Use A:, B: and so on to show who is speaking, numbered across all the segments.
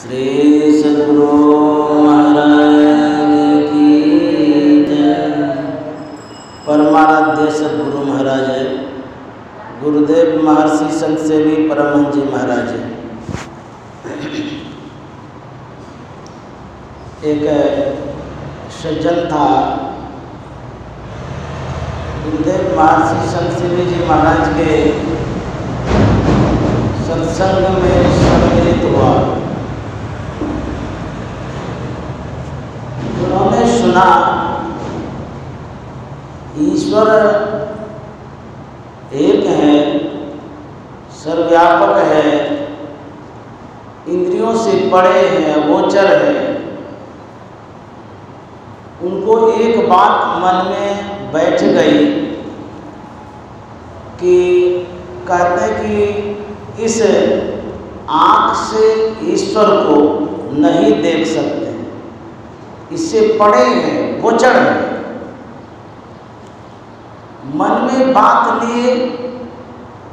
A: श्री सद्गुरु महाराज की जय। परमाराध्य सद्गुरु महाराज, गुरुदेव महर्षि संत सेवी परमहंस जी महाराज। एक सज्जन था, गुरुदेव महर्षि संत सेवी जी महाराज के सत्संग में सम्मिलित हुआ। उन्होंने सुना ईश्वर एक है, सर्वव्यापक है, इंद्रियों से परे है, गोचर है। उनको एक बात मन में बैठ गई कि कहते हैं कि इस आँख से ईश्वर को नहीं देख सकते, इससे पड़े हैं, गोचर है। मन में बात लिए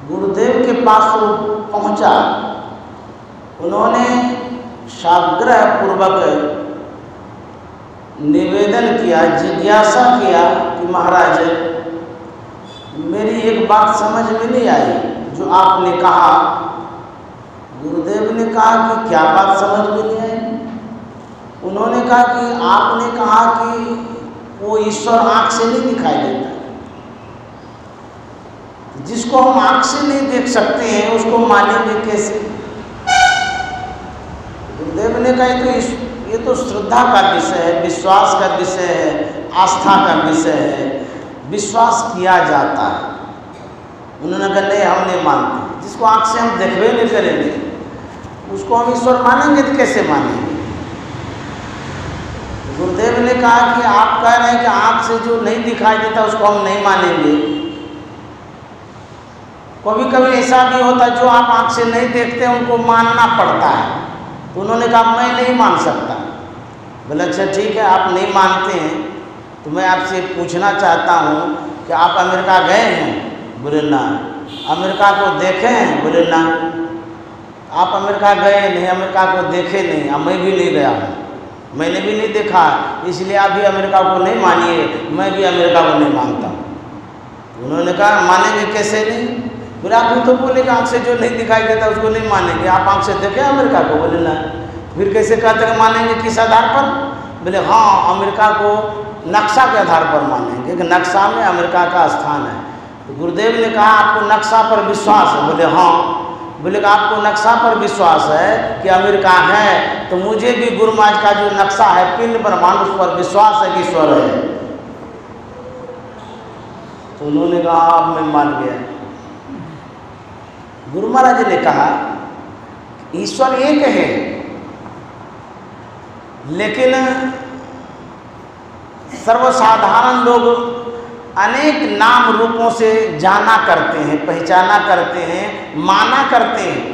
A: गुरुदेव के पास वो पहुंचा। उन्होंने साग्रह पूर्वक निवेदन किया, जिज्ञासा किया कि महाराज, मेरी एक बात समझ में नहीं आई जो आपने कहा। गुरुदेव ने कहा कि क्या बात समझ में नहीं आई? उन्होंने कहा कि आपने कहा कि वो ईश्वर आँख से नहीं दिखाई देता। जिसको हम आँख से नहीं देख सकते हैं उसको मानेंगे कैसे? गुरुदेव ने कहा ये तो श्रद्धा का विषय है, विश्वास का विषय है, आस्था का विषय है, विश्वास किया जाता है। उन्होंने कहा नहीं, हम नहीं मानते। जिसको आँख से हम देखबे नहीं करेंगे उसको हम ईश्वर मानेंगे तो कैसे मानेंगे? गुरुदेव ने कहा कि आप कह रहे हैं कि आँख से जो नहीं दिखाई देता उसको हम नहीं मानेंगे। कभी कभी ऐसा भी होता है जो आप आँख से नहीं देखते उनको मानना पड़ता है। तो उन्होंने कहा मैं नहीं मान सकता। बोले अच्छा ठीक है, आप नहीं मानते हैं तो मैं आपसे पूछना चाहता हूँ कि आप अमेरिका गए हैं? बोले ना। अमेरिका को देखे हैं? बोले ना। आप अमेरिका गए नहीं, अमेरिका को देखे नहीं, और मैं भी नहीं गया हूँ, मैंने भी नहीं देखा, इसलिए आप भी अमेरिका को नहीं मानिए, मैं भी अमेरिका को नहीं मानता हूँ। उन्होंने कहा मानेंगे कैसे नहीं? फिर आप भी तो बोले कि आँख से जो नहीं दिखाई देता उसको नहीं मानेंगे। आप आँख से देखे अमेरिका को? बोले ना। फिर कैसे कहते हैं मानेंगे, किस आधार पर? बोले हाँ, अमेरिका को नक्शा के आधार पर मानेंगे कि नक्शा में अमेरिका का स्थान है। तो गुरुदेव ने कहा आपको नक्शा पर विश्वास है? बोले हाँ। बोले कि आपको नक्शा पर विश्वास है कि अमेरिका है, तो मुझे भी गुरु महाराज का जो नक्शा है पिंड ब्रह्मांड, उस पर विश्वास है कि ईश्वर है। तो उन्होंने कहा अब मैं मान गया। गुरु महाराज ने कहा ईश्वर एक है, लेकिन सर्वसाधारण लोग अनेक नाम रूपों से जाना करते हैं, पहचाना करते हैं, माना करते हैं।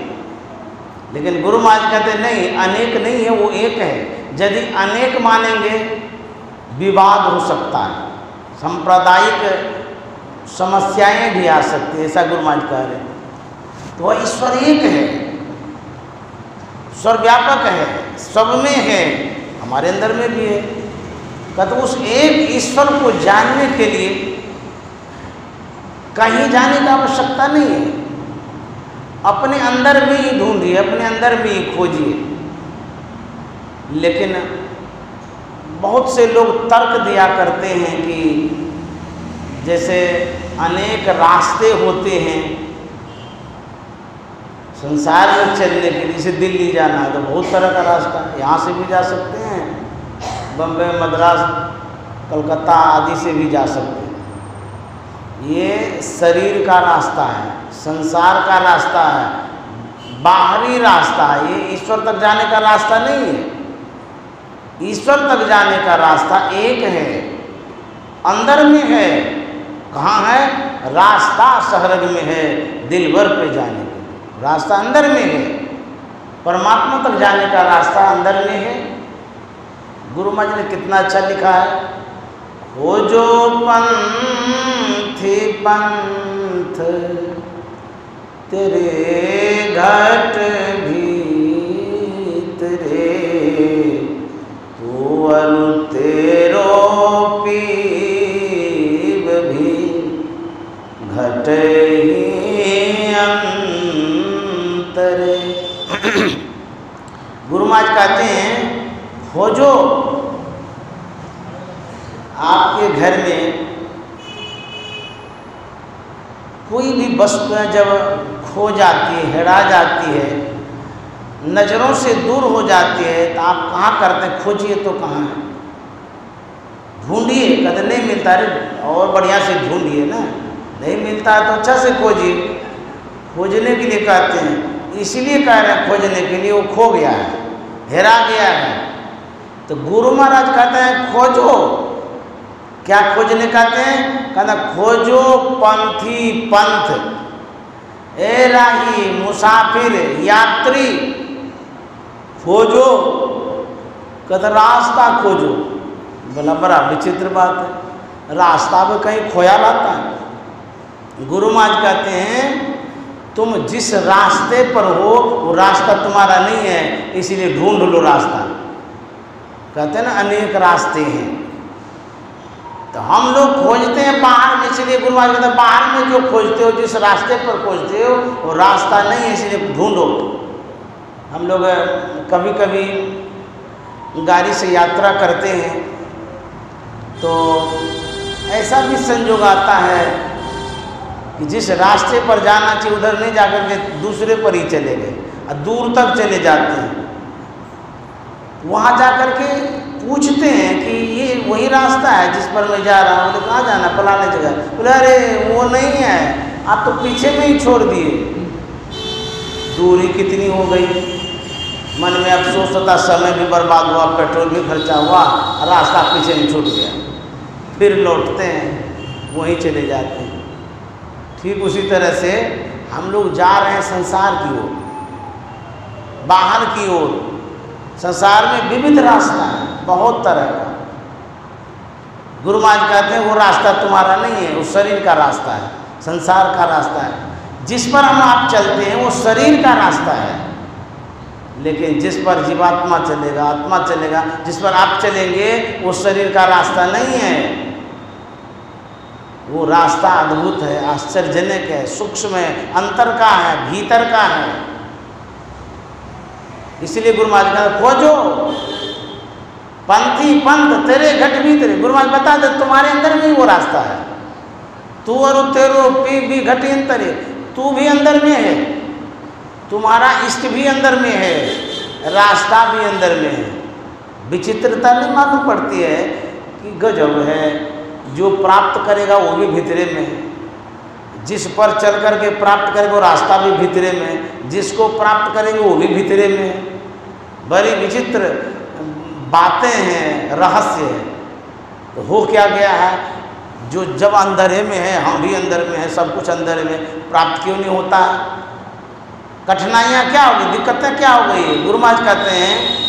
A: लेकिन गुरु महाराज कहते नहीं, अनेक नहीं है, वो एक है। यदि अनेक मानेंगे विवाद हो सकता है, सांप्रदायिक समस्याएं भी आ सकती है, ऐसा गुरु महाराज कह रहे हैं। तो वह ईश्वर एक है, सर्वव्यापक है, सब में है, हमारे अंदर में भी है। कहते उस एक ईश्वर को जानने के लिए कहीं जाने की आवश्यकता नहीं है, अपने अंदर में ही ढूंढिए, अपने अंदर में ही खोजिए। लेकिन बहुत से लोग तर्क दिया करते हैं कि जैसे अनेक रास्ते होते हैं संसार में चलने के लिए। जैसे दिल्ली जाना है तो बहुत तरह का रास्ता, यहाँ से भी जा सकते हैं, बम्बई, मद्रास, कलकत्ता आदि से भी जा सकते हैं। ये शरीर का रास्ता है, संसार का रास्ता है, बाहरी रास्ता है। ये ईश्वर तक जाने का रास्ता नहीं है। ईश्वर तक जाने का रास्ता एक है, अंदर में है। कहाँ है? रास्ता सहरग में है, दिलबर पे जाने का रास्ता अंदर में है। परमात्मा तक जाने का रास्ता अंदर में है। गुरु महाराज ने कितना अच्छा लिखा है, हो जो पंथी पंथ तेरे घट भीतर गुरु महाराज कहते हैं खोजो, आपके घर में कोई भी वस्तुएं जब खो जाती है, हेरा जाती है, नज़रों से दूर हो जाती है, तो आप कहाँ करते हैं? खोजिए तो कहाँ है, ढूंढिए। कहते नहीं मिलता, अरे और बढ़िया से ढूंढिए ना, नहीं मिलता तो अच्छा से खोजिए। खोजने के लिए कहते हैं, इसीलिए कह रहे हैं खोजने के लिए, वो खो गया है, हेरा गया है। तो गुरु महाराज कहते हैं खोजो। क्या खोजने कहते हैं? कहते खोजो पंथी पंथ, ए राही मुसाफिर यात्री, खोजो। कहते रास्ता खोजो। बोला बड़ा विचित्र बात है, रास्ता में कहीं खोया रहता है। गुरु महाराज कहते हैं तुम जिस रास्ते पर हो वो रास्ता तुम्हारा नहीं है, इसीलिए ढूंढ लो रास्ता। कहते हैं ना अनेक रास्ते हैं, तो हम लोग खोजते हैं बाहर में, इसलिए गुरु महाराज कहते हैं बाहर में जो खोजते हो, जिस रास्ते पर खोजते हो वो रास्ता नहीं है, इसलिए ढूंढो। हम लोग कभी कभी गाड़ी से यात्रा करते हैं तो ऐसा भी संयोग आता है कि जिस रास्ते पर जाना चाहिए उधर नहीं जाकर के दूसरे पर ही चले गए और दूर तक चले जाते हैं। वहाँ जाकर के पूछते हैं कि ये वही रास्ता है जिस पर मैं जा रहा हूँ। तो कहाँ जाना? फलाने जगह। बोले अरे वो नहीं है, आप तो पीछे में ही छोड़ दिए। दूरी कितनी हो गई, मन में अफसोस होता, समय भी बर्बाद हुआ, पेट्रोल भी खर्चा हुआ, रास्ता पीछे में छूट गया। फिर लौटते हैं, वहीं चले जाते हैं। ठीक उसी तरह से हम लोग जा रहे हैं संसार की ओर, बाहर की ओर। संसार में विविध रास्ता है, बहुत तरह का। गुरु महाराज कहते हैं वो रास्ता तुम्हारा नहीं है, वो शरीर का रास्ता है, संसार का रास्ता है। जिस पर हम आप चलते हैं वो शरीर का रास्ता है, लेकिन जिस पर जीवात्मा चलेगा, आत्मा चलेगा, जिस पर आप चलेंगे वो शरीर का रास्ता नहीं है। वो रास्ता अद्भुत है, आश्चर्यजनक है, सूक्ष्म है, अंतर का है, भीतर का है। इसलिए गुरु महाराज कहते खोजो पंथी पंथ तेरे घट भीतर। गुरु महाराज बता दे तुम्हारे अंदर में ही वो रास्ता है। तू और तेरो पी भी घटी अंतर है, तू भी अंदर में है, तुम्हारा इष्ट भी अंदर में है, रास्ता भी अंदर में है। विचित्रता नहीं मालूम पड़ती है कि गजब है, जो प्राप्त करेगा वो भी भीतरे में है, जिस पर चल करके प्राप्त करेगा वो रास्ता भी भीतरे में है, जिसको प्राप्त करेंगे वो भी भीतरे में है। बड़ी विचित्र बातें हैं, रहस्य है। तो हो क्या गया है, जो जब अंधेरे में है, हम भी अंदर में है, सब कुछ अंदर में, प्राप्त क्यों नहीं होता है? कठिनाइयाँ क्या हो गई, दिक्कतें क्या हो गई? गुरु महाराज कहते हैं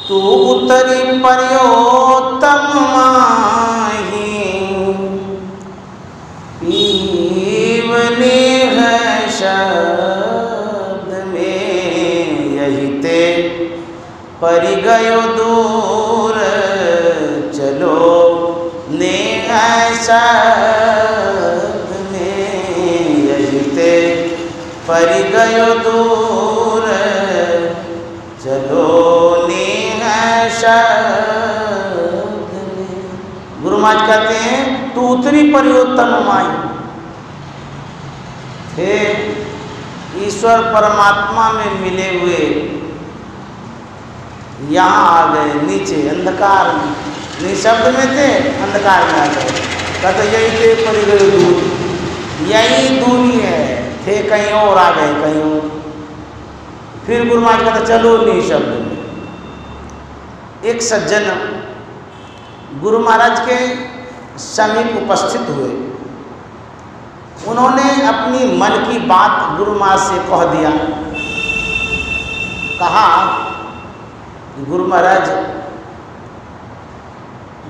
A: तू उतरी पर्योतम माही, पीवने है शब्द में, यही ते परि गयो दूर, चलो ने शब्द में, यही ते परि गयो दूर, चलो गुरु महाराज कहते हैं तू उतरी पर्योत्तम माई थे, ईश्वर परमात्मा में मिले हुए यहाँ आ गए, नीचे अंधकार में, निशब्द में थे, अंधकार में आ गए। कहते यही थे परि गए दूर, यही दूरी है, थे कहीं और आ गए कहीं और। फिर गुरु महाराज कहते चलो निशब्द में। एक सज्जन गुरु महाराज के समीप उपस्थित हुए, उन्होंने अपनी मन की बात गुरु महाराज से कह दिया। कहा गुरु महाराज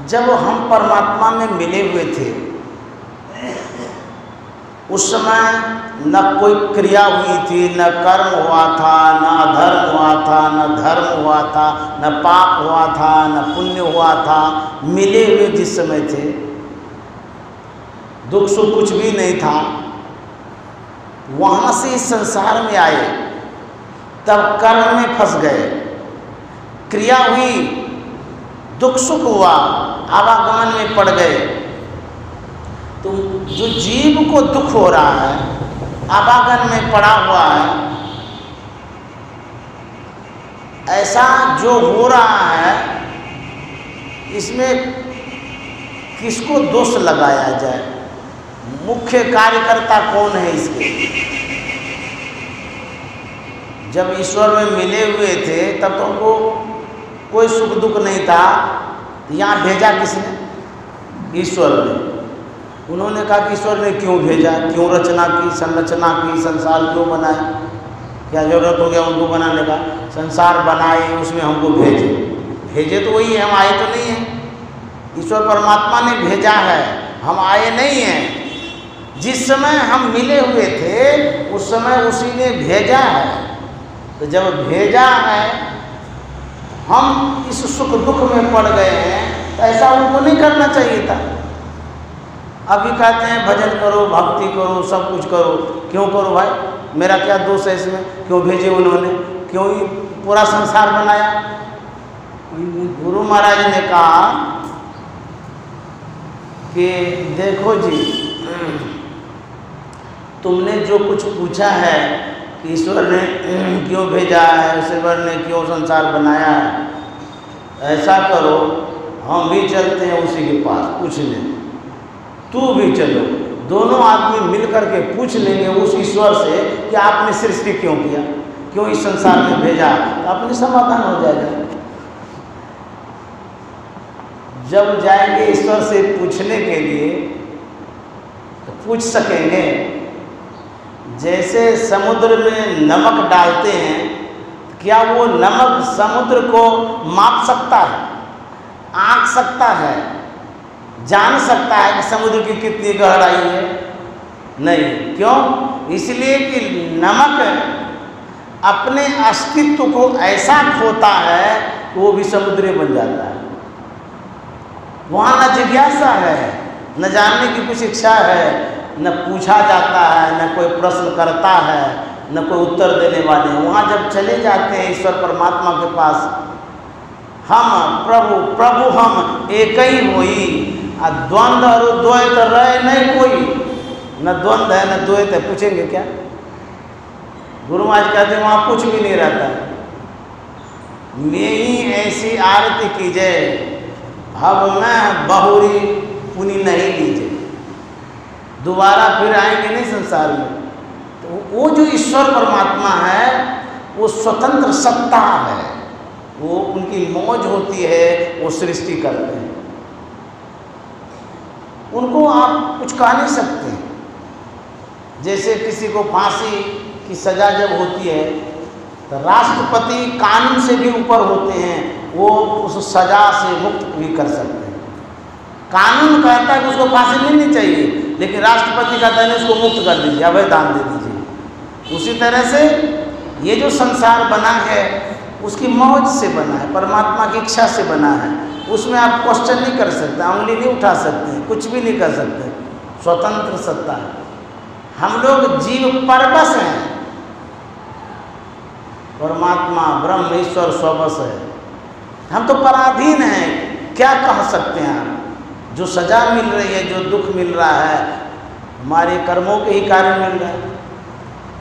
A: जब हम परमात्मा में मिले हुए थे उस समय न कोई क्रिया हुई थी, न कर्म हुआ था, न अधर्म हुआ था, न धर्म हुआ था, न पाप हुआ था, न पुण्य हुआ था। मिले हुए जिस समय थे दुख सुख कुछ भी नहीं था। वहाँ से इस संसार में आए, तब कर्म में फंस गए, क्रिया हुई, दुख सुख हुआ, आवागमन में पड़ गए। तो जो जीव को दुख हो रहा है, आवागमन में पड़ा हुआ है, ऐसा जो हो रहा है, इसमें किसको दोष लगाया जाए? मुख्य कार्यकर्ता कौन है इसके? जब ईश्वर में मिले हुए थे तब तो उनको कोई सुख दुख नहीं था, यहाँ भेजा किसने? ईश्वर ने। उन्होंने कहा कि ईश्वर ने क्यों भेजा, क्यों रचना की, संरचना की, संसार क्यों बनाया, क्या जरूरत हो गया उनको बनाने का? संसार बनाए, उसमें हमको भेजे। भेजे तो वही है, हम आए तो नहीं हैं। ईश्वर परमात्मा ने भेजा है, हम आए नहीं हैं। जिस समय हम मिले हुए थे उस समय उसी ने भेजा है। तो जब भेजा है, हम इस सुख दुख में पड़ गए हैं, तो ऐसा उनको नहीं करना चाहिए था। अभी कहते हैं भजन करो, भक्ति करो, सब कुछ करो। क्यों करो भाई? मेरा क्या दोष है इसमें? क्यों भेजे उन्होंने? क्यों ही पूरा संसार बनाया? गुरु महाराज ने कहा कि देखो जी, तुमने जो कुछ पूछा है कि ईश्वर ने क्यों भेजा है, ईश्वर ने क्यों संसार बनाया है, ऐसा करो, हम भी चलते हैं उसी के पास पूछने, तू भी चलो, दोनों आदमी मिल करके पूछ लेंगे उस ईश्वर से कि आपने सृष्टि क्यों किया, क्यों इस संसार में भेजा, तो अपने समाधान हो जाएगा। जब जाएंगे ईश्वर से पूछने के लिए तो पूछ सकेंगे। जैसे समुद्र में नमक डालते हैं, क्या वो नमक समुद्र को माप सकता है, आंक सकता है, जान सकता है कि समुद्र की कितनी गहराई है? नहीं। क्यों? इसलिए कि नमक अपने अस्तित्व को ऐसा खोता है कि वो भी समुद्र बन जाता है। वहाँ न जिज्ञासा है, न जानने की कुछ इच्छा है, न पूछा जाता है, न कोई प्रश्न करता है, न कोई उत्तर देने वाले। वहाँ जब चले जाते हैं ईश्वर परमात्मा के पास, हम प्रभु प्रभु हम एक ही होई, आ द्वंद्व और द्वैत रहे नहीं कोई, न द्वंद्व है न द्वैत है। पूछेंगे क्या? गुरु महाराज कहते हैं वहाँ कुछ भी नहीं रहता। मैं ही ऐसी आरती कीजिए, अब मैं बहुरी पुनी नहीं लीजिए। दोबारा फिर आएंगे नहीं संसार में। तो वो जो ईश्वर परमात्मा है वो स्वतंत्र सत्ता है, वो उनकी मौज होती है, वो सृष्टि करते हैं, उनको आप कुछ कह नहीं सकते। जैसे किसी को फांसी की सज़ा जब होती है तो राष्ट्रपति कानून से भी ऊपर होते हैं, वो उस सज़ा से मुक्त भी कर सकते हैं। कानून कहता है कि उसको फांसी मिलनी चाहिए, लेकिन राष्ट्रपति कहता है उसको मुक्त कर दीजिए, अभय दान दे दीजिए। उसी तरह से ये जो संसार बना है उसकी मौज से बना है, परमात्मा की इच्छा से बना है। उसमें आप क्वेश्चन नहीं कर सकते, उंगली नहीं उठा सकते, कुछ भी नहीं कर सकते, स्वतंत्र सत्ता है। हम लोग जीव परवश हैं, परमात्मा ब्रह्म ईश्वर स्वबस है, हम तो पराधीन हैं। क्या कह सकते हैं आप? जो सजा मिल रही है, जो दुख मिल रहा है, हमारे कर्मों के ही कारण मिल रहा है।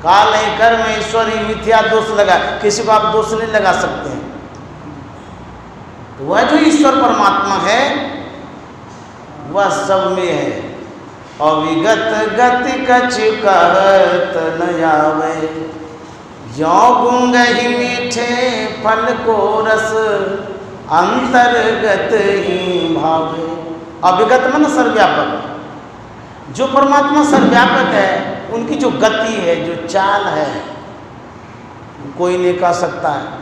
A: काल नहीं कर्म ईश्वर ही मिथ्या दोष लगा, किसी को आप दोष नहीं लगा सकते हैं। तो वह जो ईश्वर परमात्मा है वह सब में है। अविगत गति कछ कहत न आवे, ज्यों गुंगहि मीठे फल को रस अंतर्गत ही भावे। अविगत मन सर्वव्यापक। जो परमात्मा सर्वव्यापक है उनकी जो गति है, जो चाल है, कोई नहीं कह सकता है।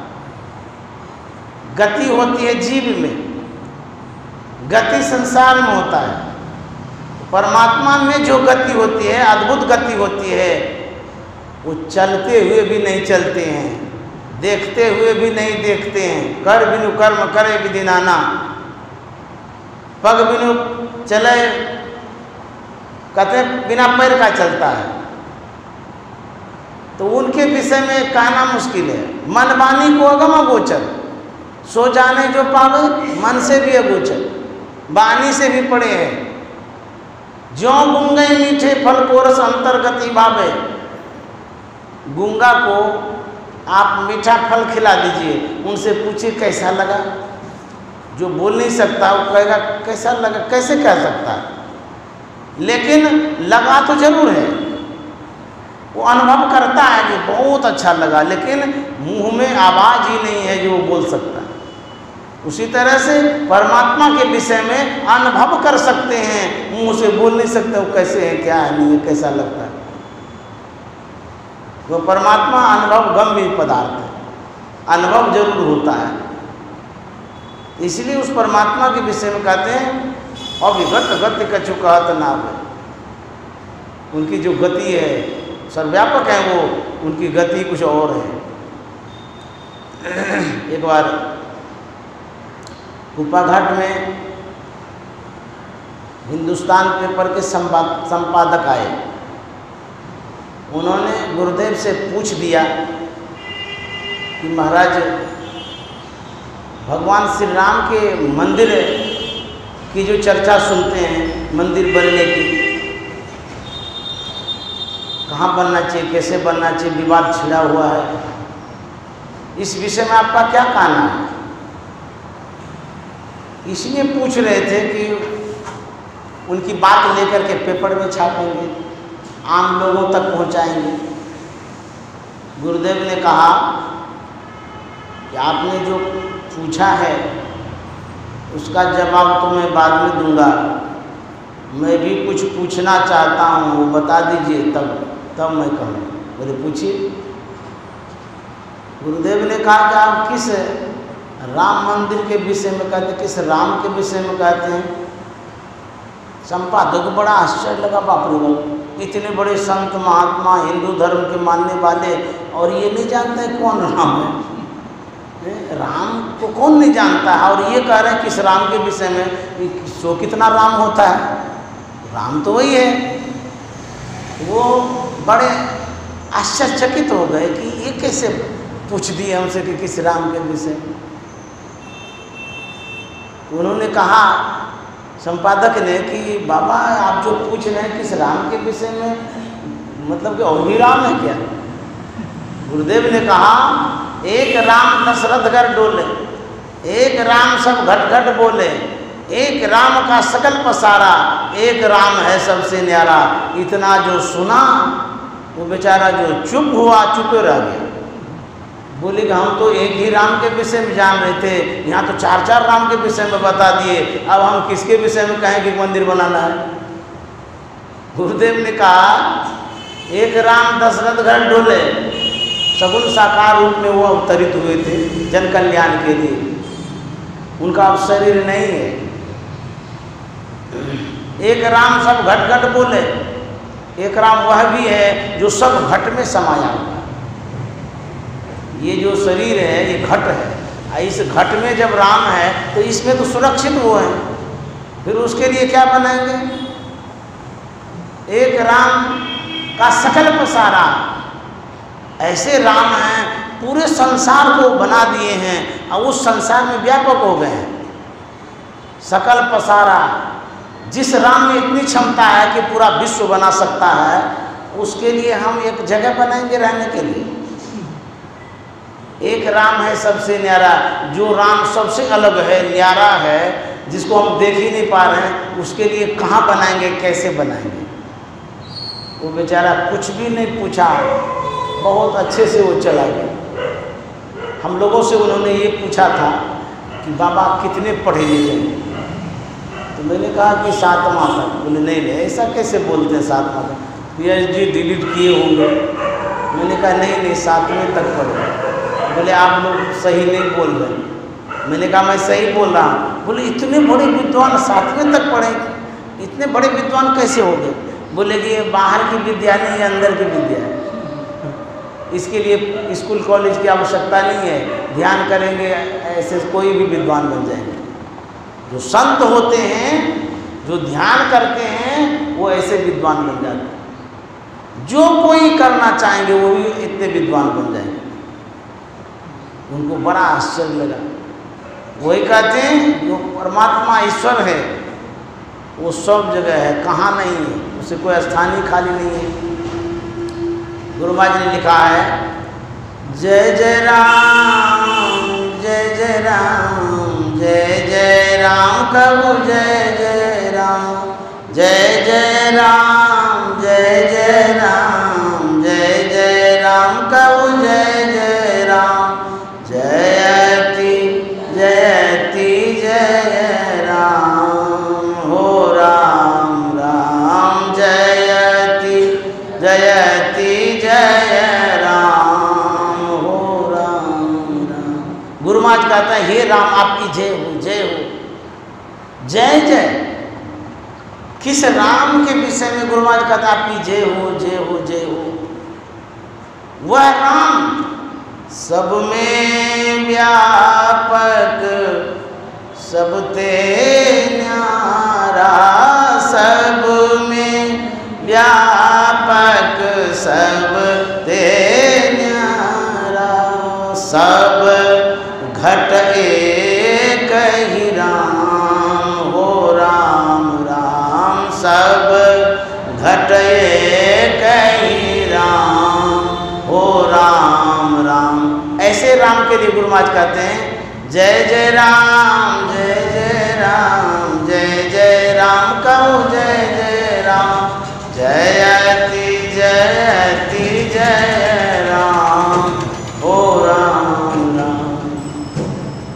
A: गति होती है जीव में, गति संसार में होता है। परमात्मा में जो गति होती है, अद्भुत गति होती है, वो चलते हुए भी नहीं चलते हैं, देखते हुए भी नहीं देखते हैं। कर बिनु कर्म करे विधि नाना, पग बिनु चले, कहते बिना पैर का चलता है। तो उनके विषय में कहना मुश्किल है। मन वाणी को अगम अगोचर, सो जाने जो पावे, मन से भी अगोचर, वाणी से भी पड़े हैं। ज्यों गुंगे मीठे फल को रस अंतर्गति भावे, गूंगा को आप मीठा फल खिला दीजिए, उनसे पूछिए कैसा लगा। जो बोल नहीं सकता वो कहेगा कैसा लगा, कैसे कह सकता है, लेकिन लगा तो जरूर है, वो अनुभव करता है कि बहुत अच्छा लगा, लेकिन मुंह में आवाज़ ही नहीं है जो वो बोल सकता है। उसी तरह से परमात्मा के विषय में अनुभव कर सकते हैं, मुंह से बोल नहीं सकते वो कैसे है, क्या है, नहीं है, कैसा लगता है। वो परमात्मा अनुभव गम्य पदार्थ है, अनुभव जरूर होता है। इसलिए उस परमात्मा के विषय में कहते हैं अविगत गति कछु कहत ना हो। उनकी जो गति है सर्वव्यापक है, वो उनकी गति कुछ और है। एक बार कुपाघाट में हिंदुस्तान पेपर के संपादक आए। उन्होंने गुरुदेव से पूछ दिया कि महाराज भगवान श्री राम के मंदिर की जो चर्चा सुनते हैं, मंदिर बनने की, कहाँ बनना चाहिए, कैसे बनना चाहिए, विवाद छिड़ा हुआ है, इस विषय में आपका क्या कहना है। इसलिए पूछ रहे थे कि उनकी बात लेकर के पेपर में छापेंगे, आम लोगों तक पहुंचाएंगे। गुरुदेव ने कहा कि आपने जो पूछा है उसका जवाब तो मैं बाद में दूंगा, मैं भी कुछ पूछना चाहता हूँ, वो बता दीजिए तब मैं कहूँ। बोले पूछिए। गुरुदेव ने कहा कि आप किस राम मंदिर के विषय में कहते हैं, किस राम के विषय में कहते हैं। संपादक को बड़ा आश्चर्य लगा, बाप रे बाप, इतने बड़े संत महात्मा हिंदू धर्म के मानने वाले और ये नहीं जानते कौन राम है। राम को कौन नहीं जानता है, और ये कह रहे हैं किस राम के विषय में, सो कितना राम होता है, राम तो वही है। वो बड़े आश्चर्यचकित हो गए कि ये कैसे पूछ दिए हमसे कि किस राम के विषय में। उन्होंने कहा संपादक ने कि बाबा आप जो पूछ रहे हैं किस राम के विषय में, मतलब कि और भी राम है क्या। गुरुदेव ने कहा एक राम दशरथ घर डोले, एक राम सब घट घट बोले, एक राम का सकल पसारा, एक राम है सबसे न्यारा। इतना जो सुना वो बेचारा जो चुप हुआ, चुपे रह गया। बोले कि हम तो एक ही राम के विषय में जान रहे थे, यहाँ तो चार चार राम के विषय में बता दिए, अब हम किसके विषय में कहें कि मंदिर बनाना है। गुरुदेव ने कहा एक राम दशरथ घर डोले, सगुण साकार रूप में वो अवतरित हुए थे जन कल्याण के लिए, उनका अब शरीर नहीं है। एक राम सब घट घट बोले, एक राम वह भी है जो सब घट में समाया हुआ। ये जो शरीर है ये घट है, इस घट में जब राम है तो इसमें तो सुरक्षित वो है, फिर उसके लिए क्या बनाएंगे। एक राम का सकल पसारा, ऐसे राम हैं पूरे संसार को बना दिए हैं और उस संसार में व्यापक हो गए हैं। सकल पसारा, जिस राम में इतनी क्षमता है कि पूरा विश्व बना सकता है, उसके लिए हम एक जगह बनाएंगे रहने के लिए। एक राम है सबसे न्यारा, जो राम सबसे अलग है, न्यारा है, जिसको हम देख ही नहीं पा रहे हैं, उसके लिए कहाँ बनाएंगे, कैसे बनाएंगे। वो बेचारा कुछ भी नहीं पूछा, बहुत अच्छे से वो चला गया। हम लोगों से उन्होंने ये पूछा था कि बाबा कितने पढ़े लिखे हैं, तो मैंने कहा कि 7वां तक। बोले नहीं नहीं ऐसा कैसे बोलते हैं 7वां तक, PhD डिलीट किए होंगे। मैंने कहा नहीं 7वें तक पढ़े। बोले आप लोग सही नहीं बोल रहे। मैंने कहा मैं सही बोल रहा हूँ। बोले इतने बड़े विद्वान 7वें तक पढ़े, इतने बड़े विद्वान कैसे हो गए। बोले कि ये बाहर की विद्या नहीं, ये अंदर की विद्या है, इसके लिए स्कूल कॉलेज की आवश्यकता नहीं है, ध्यान करेंगे ऐसे कोई भी विद्वान बन जाएंगे। जो संत होते हैं, जो ध्यान करते हैं, वो ऐसे विद्वान बन जाते हैं। जो कोई करना चाहेंगे वो भी कितने विद्वान बन जाएंगे। उनको बड़ा आश्चर्य लगा। वही कहते हैं जो परमात्मा ईश्वर है वो सब जगह है, कहाँ नहीं है, उसे कोई स्थान ही खाली नहीं है। गुरु महाराज ने लिखा है जय जय राम जय जय राम जय जय राम कहो जय जय राम जय जय राम जय जय राम जय जय राम कहो जय जय राम जयति जयति जय राम हो राम राम जयति जयति जय राम हो राम राम। गुरु महाराज कहता है हे राम आपकी जय हो जय हो। जय जय किस राम के विषय में गुरु महाराज कहता है आपकी जय हो जय हो जय हो। वह राम सब में व्यापक सब ते न्यारा, सब में व्यापक सब ते न्यारा, सब घट एक ही राम हो राम राम, सब घट एक ही राम हो राम राम। ऐसे राम के लिए गुरु महाराज कहते हैं जय जय राम जय जय राम जय जय राम कहो जय जय राम जयति जयति जय राम हो राम राम।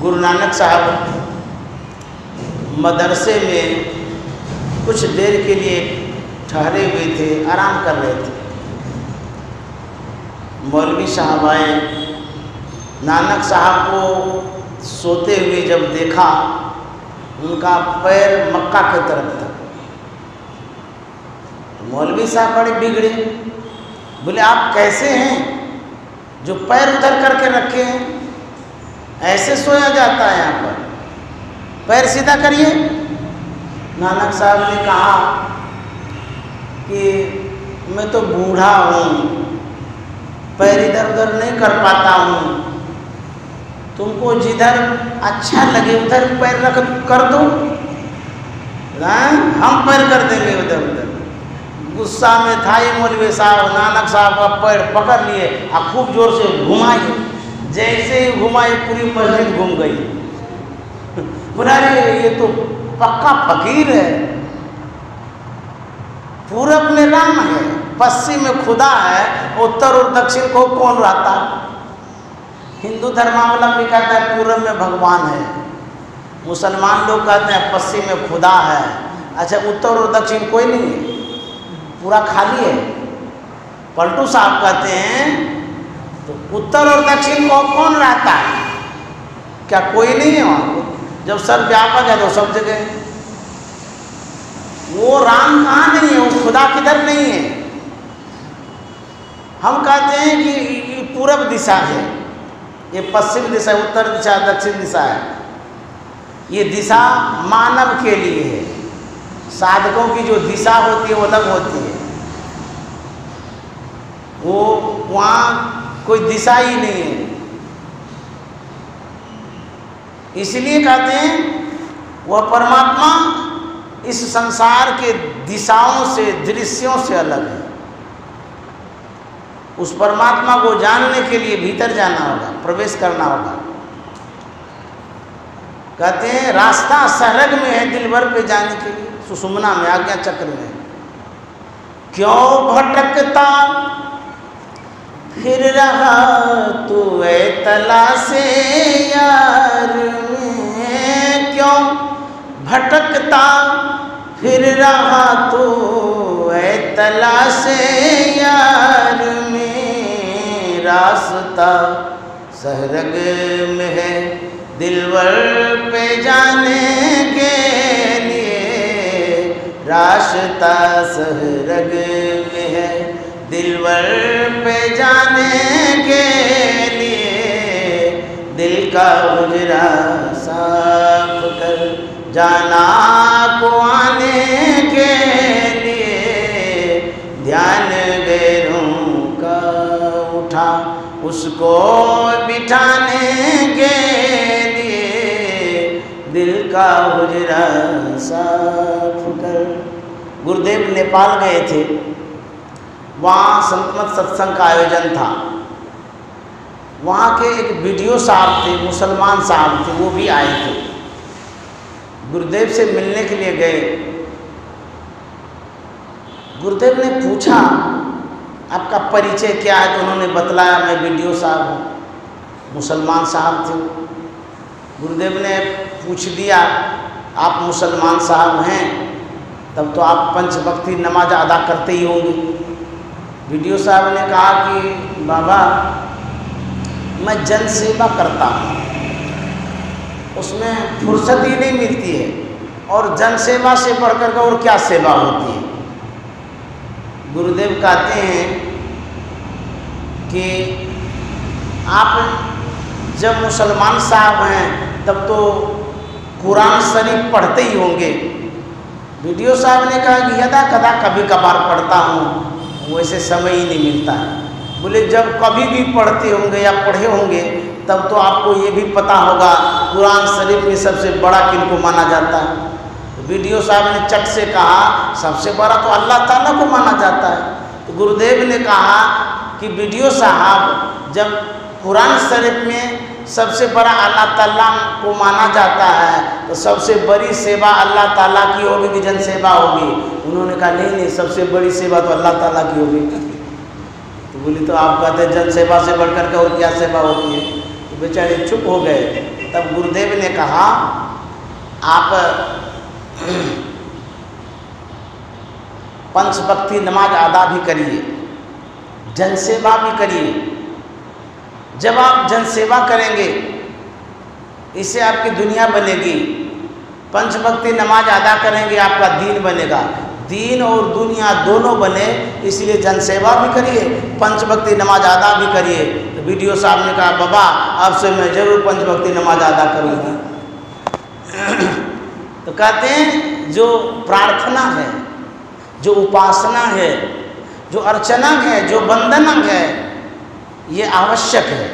A: गुरु नानक साहब मदरसे में कुछ देर के लिए ठहरे हुए थे, आराम कर रहे थे। मौलवी साहब आए, नानक साहब को सोते हुए जब देखा उनका पैर मक्का की तरफ था। तो मौलवी साहब बड़े बिगड़े, बोले आप कैसे हैं जो पैर उधर करके रखे हैं, ऐसे सोया जाता है यहाँ पर, पैर सीधा करिए। नानक साहब ने कहा कि मैं तो बूढ़ा हूँ, पैर इधर उधर नहीं कर पाता हूँ, तुमको जिधर अच्छा लगे उधर पैर रख कर दो, हम पैर कर देंगे उधर उधर। गुस्सा में था ही मौलवी साहब, नानक साहब का पैर पकड़ लिए और खूब जोर से घुमाई। जैसे ही घुमाई पूरी मस्जिद घूम गई। बोला ये तो पक्का फकीर है, पूरब में राम है, पश्चिम में खुदा है, उत्तर और दक्षिण को कौन रहता। हिंदू धर्मावलंबी कहता है पूरब में भगवान है, मुसलमान लोग कहते हैं पश्चिम में खुदा है। अच्छा उत्तर और दक्षिण कोई नहीं है, पूरा खाली है। पलटू साहब कहते हैं तो उत्तर और दक्षिण को कौन रहता है, क्या कोई नहीं है वहाँ? जब सब व्यापक है तो सब जगह। वो राम कहाँ नहीं है, वो खुदा किधर नहीं है। हम कहते हैं कि ये पूरब दिशा है, ये पश्चिम दिशा, उत्तर दिशा, दक्षिण दिशा है। ये दिशा मानव के लिए है, साधकों की जो दिशा होती है वो अलग होती है। वो वहाँ कोई दिशा ही नहीं है। इसलिए कहते हैं वह परमात्मा इस संसार के दिशाओं से, दृश्यों से अलग है। उस परमात्मा को जानने के लिए भीतर जाना होगा, प्रवेश करना होगा। कहते हैं रास्ता सरग में है दिलबर पे जाने के लिए, सुषुम्ना में, आज्ञा चक्र में। क्यों भटकता फिर रहा तू ए तलाशे यार में, क्यों भटकता फिर रहा तू ए तलाशे यार में। रास्ता सरग में है दिलवर पे जाने के लिए, रास्ता सरग में है दिलवर पे जाने के लिए। दिल का हुजरा साफ कर जाना को आने के लिए, ध्यान गैरों का उठा उसको बिठाने के लिए दिल का हुजरा साफ कर। गुरुदेव नेपाल गए थे, वहाँ संतमत सत्संग का आयोजन था। वहाँ के एक वीडियो साहब थे, मुसलमान साहब थे, वो भी आए थे। गुरुदेव से मिलने के लिए गए। गुरुदेव ने पूछा आपका परिचय क्या है, तो उन्होंने बतलाया मैं वीडियो साहब हूँ। मुसलमान साहब थे। गुरुदेव ने पूछ दिया आप मुसलमान साहब हैं, तब तो आप पंच वक्ती नमाज अदा करते ही होंगे। वीडियो साहब ने कहा कि बाबा मैं जन सेवा करता हूँ, उसमें फुर्सत ही नहीं मिलती है, और जन सेवा से बढ़कर के और क्या सेवा होती है। गुरुदेव कहते हैं कि आप जब मुसलमान साहब हैं तब तो कुरान शरीफ पढ़ते ही होंगे। वीडियो साहब ने कहा कि यदा कदा कभी कभार पढ़ता हूँ, वैसे समय ही नहीं मिलता है। बोले जब कभी भी पढ़ते होंगे या पढ़े होंगे तब तो आपको ये भी पता होगा कुरान शरीफ में सबसे बड़ा किनको माना जाता है। तो वीडियो साहब ने चट से कहा सबसे बड़ा तो अल्लाह ताला को माना जाता है। तो गुरुदेव ने कहा कि वीडियो साहब जब कुरान शरीफ में सबसे बड़ा अल्लाह ताला को माना जाता है तो सबसे बड़ी सेवा अल्लाह ताला की होगी कि जन सेवा होगी। उन्होंने कहा नहीं नहीं, सबसे बड़ी सेवा तो अल्लाह ताला की होगी। तो बोली तो आप कहते हैं जन सेवा से बढ़कर के और क्या सेवा होती है। तो बेचारे चुप हो गए। तब गुरुदेव ने कहा आप पंच वक्ती नमाज अदा भी करिए, जन सेवा भी करिए। जब आप जन सेवा करेंगे इससे आपकी दुनिया बनेगी। पंच वक्ती नमाज अदा करेंगे आपका दीन बनेगा। दीन और दुनिया दोनों बने, इसलिए जन सेवा भी करिए, पंच वक्ती नमाज अदा भी करिए। तो वीडियो साहब ने कहा बाबा अब से मैं जरूर पंच वक्ती नमाज अदा करूँगा। तो कहते हैं जो प्रार्थना है, जो उपासना है, जो अर्चना है, जो वंदना है, ये आवश्यक है।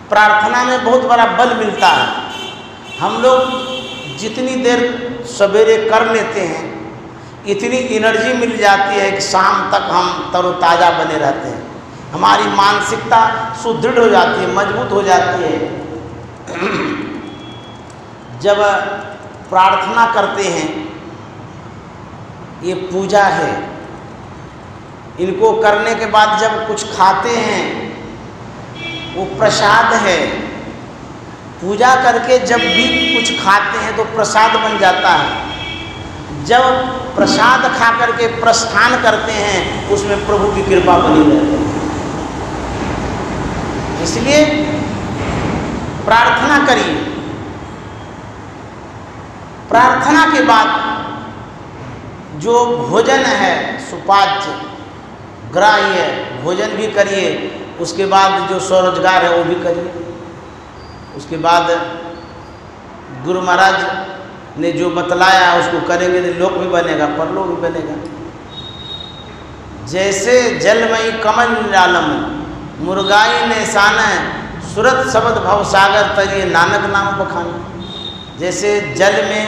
A: प्रार्थना में बहुत बड़ा बल मिलता है। हम लोग जितनी देर सवेरे कर लेते हैं इतनी एनर्जी मिल जाती है कि शाम तक हम तरोताज़ा बने रहते हैं। हमारी मानसिकता सुदृढ़ हो जाती है, मजबूत हो जाती है। जब प्रार्थना करते हैं, ये पूजा है, इनको करने के बाद जब कुछ खाते हैं वो प्रसाद है। पूजा करके जब भी कुछ खाते हैं तो प्रसाद बन जाता है। जब प्रसाद खा करके प्रस्थान करते हैं उसमें प्रभु की कृपा बनी रहती है। इसलिए प्रार्थना करिए। प्रार्थना के बाद जो भोजन है सुपाच्य ग्राह्य भोजन भी करिए। उसके बाद जो स्वरोजगार है वो भी करिए। उसके बाद गुरु महाराज ने जो बतलाया उसको करेंगे तो लोक भी बनेगा, परलोक भी बनेगा। जैसे जलमयी कमल निरालम मुर्गाई ने सान सुरत शब्द भव सागर तरिए नानक नाम बखान। जैसे जल में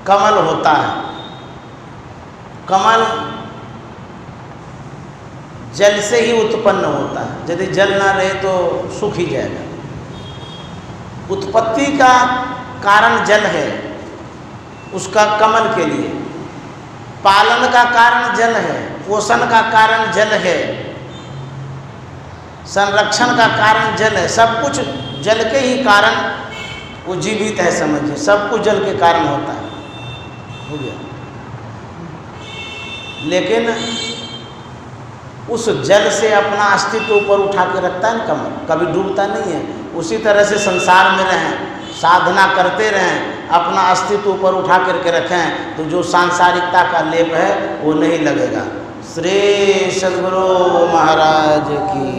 A: कमल होता है, कमल जल से ही उत्पन्न होता है। यदि जल ना रहे तो सूख ही जाएगा। उत्पत्ति का कारण जल है उसका कमल के लिए, पालन का कारण जल है, पोषण का कारण जल है, संरक्षण का कारण जल है। सब कुछ जल के ही कारण वो जीवित है। समझिए सब कुछ जल के कारण होता है। हो गया। लेकिन उस जल से अपना अस्तित्व ऊपर उठा के रखता है ना कमल, कभी डूबता नहीं है। उसी तरह से संसार में रहें, साधना करते रहें, अपना अस्तित्व ऊपर उठा करके रखें तो जो सांसारिकता का लेप है वो नहीं लगेगा। श्री सद्गुरु महाराज की